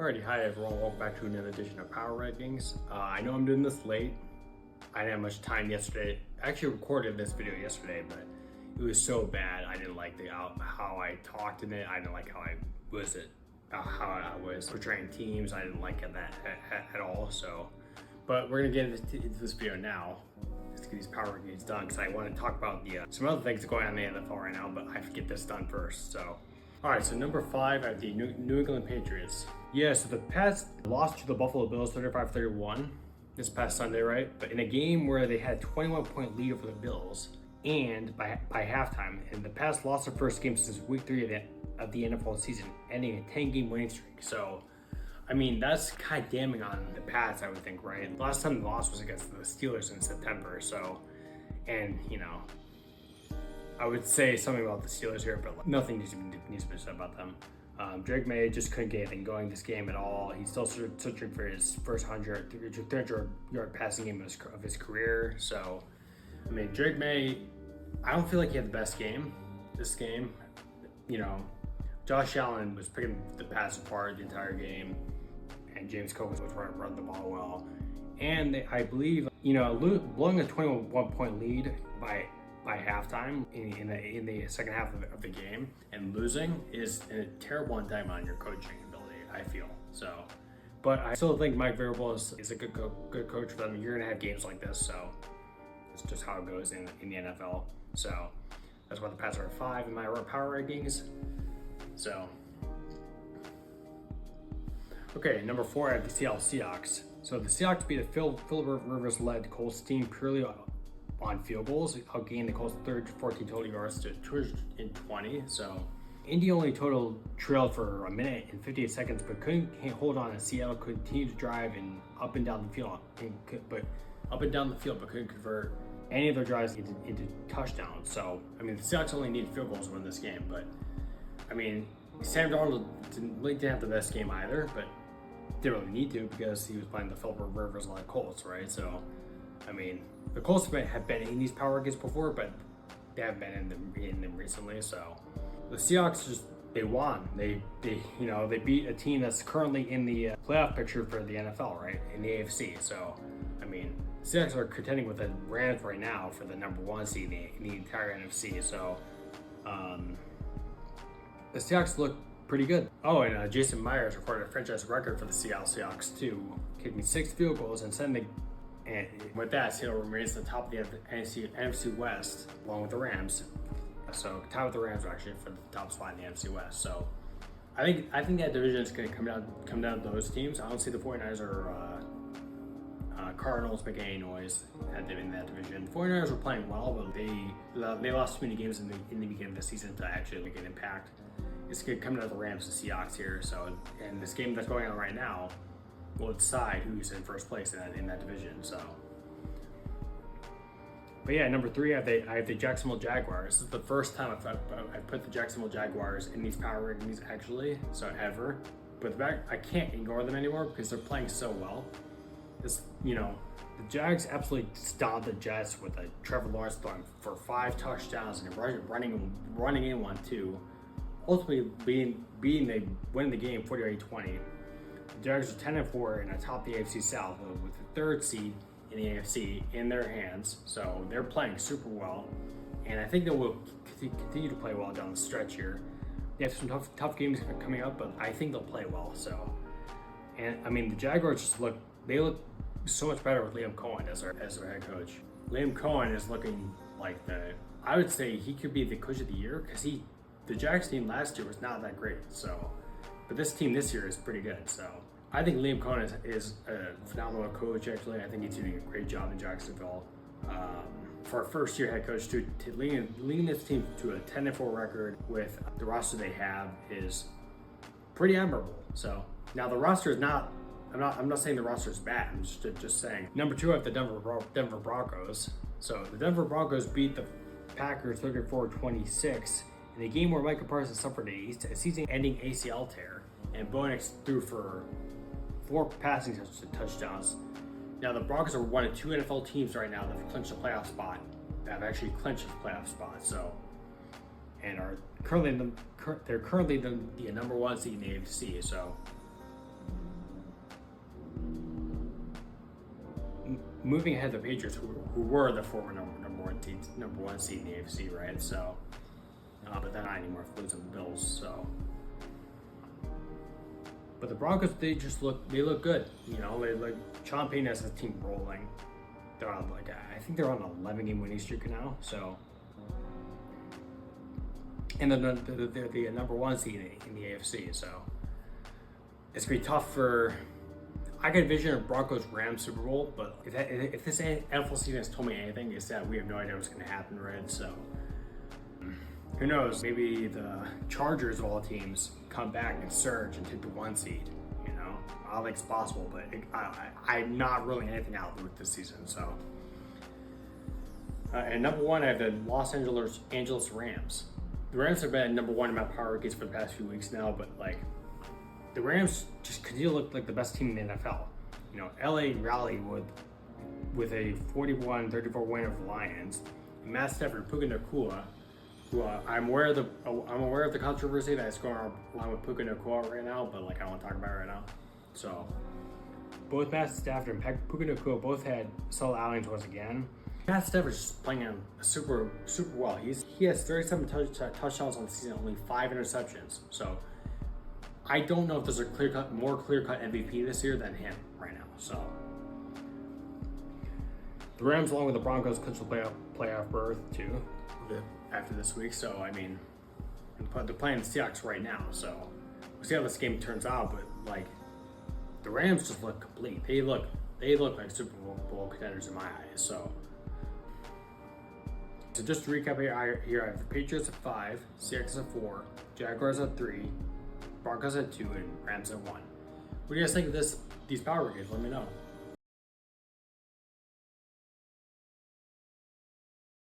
Alrighty, hi everyone, welcome back to another edition of Power Rankings. I know I'm doing this late. I didn't have much time yesterday. I actually recorded this video yesterday, but it was so bad. I didn't like how I talked in it. I didn't like how I was portraying teams. I didn't like that at all. So, but we're gonna get into this video now. Let's get these Power Rankings done because I want to talk about some other things going on in the NFL right now, but I have to get this done first. So. Alright, so number 5, I have the New England Patriots. Yeah, so the Pats lost to the Buffalo Bills 35-31 this past Sunday, right? But in a game where they had a 21-point lead over the Bills and by halftime, and the Pats lost their first game since week 3 of the NFL season, ending a 10-game winning streak. So, I mean, that's kind of damning on the Pats, I would think, right? The last time the loss was against the Steelers in September, so, and, you know, I would say something about the Steelers here, but nothing needs to be said about them. Drake May just couldn't get anything going this game at all. He's still searching for his first 300-yard passing game of his career. So, I mean, Drake May, I don't feel like he had the best game this game. You know, Josh Allen was picking the pass apart the entire game, and James Cook was trying to run the ball well. And I believe, you know, blowing a 21-point lead by halftime in the second half of the game and losing is a terrible indictment on your coaching ability, I feel. So, but I still think Mike Vrabel is a good coach for them. You're gonna have games like this, so it's just how it goes in the NFL. So that's why the Pats are at 5 in my power rankings. So, okay, number 4, I have the Seattle Seahawks. So the Seahawks beat a Phil Rivers-led Colts team purely on field goals. Outgained the Colts 14 total yards to 220. So Indy only total trailed for a minute and 58 seconds, but couldn't hold on. And Seattle continued to drive and up and down the field, but couldn't convert any of their drives into touchdowns. So I mean, the Seahawks only needed field goals to win this game. But I mean, Sam Darnold didn't have the best game either, but didn't really need to because he was playing the Philip Rivers-led Colts, right? So I mean, the Colts have been in these power rankings before, but they haven't been in them recently. So the Seahawks they won. They beat a team that's currently in the playoff picture for the NFL, right, in the AFC. So I mean, the Seahawks are contending with the Rams right now for the number 1 seed in the entire NFC. So the Seahawks look pretty good. Oh, and Jason Myers recorded a franchise record for the Seattle Seahawks too, kicking 6 field goals and sending. And with that, Seattle remains at the top of the NFC West, along with the Rams. So tied with the Rams actually for the top spot in the NFC West. So I think that division is going to come down to those teams. I don't see the 49ers or Cardinals making any noise in that division. The 49ers were playing well, but they lost too many games in the beginning of the season to actually make an impact. It's going to come down to the Rams and Seahawks here. So, and this game that's going on right now will decide who's in first place in that division. So, but yeah, number 3, I have the Jacksonville Jaguars. This is the first time I've put the Jacksonville Jaguars in these power rankings actually, so ever. But I can't ignore them anymore because they're playing so well. The Jags absolutely stomped the Jets with a Trevor Lawrence throwing for 5 touchdowns and running in one too. Ultimately winning the game 48-20. The Jags are 10-4 and atop the AFC South with the 3rd seed in the AFC in their hands. So they're playing super well, and I think they will continue to play well down the stretch here. They have some tough games coming up, but I think they'll play well. So, and I mean, the Jaguars look so much better with Liam Cohen as their head coach. Liam Cohen is looking like I would say he could be the coach of the year because the Jags team last year was not that great. So, but this team this year is pretty good. So I think Liam Cohen is a phenomenal coach. Actually, I think he's doing a great job in Jacksonville. For a first-year head coach, to leading this team to a 10-4 record with the roster they have is pretty admirable. So now the roster is not. I'm not saying the roster is bad. I'm just saying. Number 2, I have the Denver Broncos. So the Denver Broncos beat the Packers 34-26 in a game where Micah Parsons suffered a season-ending ACL tear, and Bo Nix threw for 4 passing touchdowns. Now the Broncos are one of 2 NFL teams right now that have clinched a playoff spot. So, and are currently the number 1 seed in the AFC. So moving ahead of the Patriots, who were the former number one seed in the AFC, right? So, but they're not anymore. Losing the Bills, so. But the Broncos, they look good. You know, Sean Payton has his team rolling. They're on I think they're on an 11-game winning streak now. So, and then they're the number one seed in the AFC. So, it's gonna be tough for. I could envision a Broncos-Rams Super Bowl, but if this NFL season has told me anything, it's that we have no idea what's gonna happen, right? So, who knows? Maybe the Chargers of all teams come back and surge and take the 1 seed. You know, I don't think it's possible, but I'm not ruling anything out with this season. So, and number 1, I have the Los Angeles Rams. The Rams have been number 1 in my power rankings for the past few weeks now, but the Rams just continue to look like the best team in the NFL. You know, LA rallied with a 41-34 win over the Lions. Matt Stafford, Puka Nacua, who I'm aware of the controversy that's going on with Puka Nacua right now, but I don't want to talk about it right now. So both Matt Stafford and Puka Nacua both had solid outings once again. Matt Stafford's just playing super well. He has 37 touchdowns on the season, only 5 interceptions. So I don't know if there's a more clear-cut MVP this year than him right now. So the Rams, along with the Broncos, clinch the playoff berth too after this week. So I mean, they're playing the Seahawks right now. So we'll see how this game turns out. But the Rams just look complete. They look like Super Bowl contenders in my eyes. So just to recap here, I have the Patriots at 5, Seahawks at 4, Jaguars at 3, Broncos at 2, and Rams at 1. What do you guys think of these power rankings? Let me know.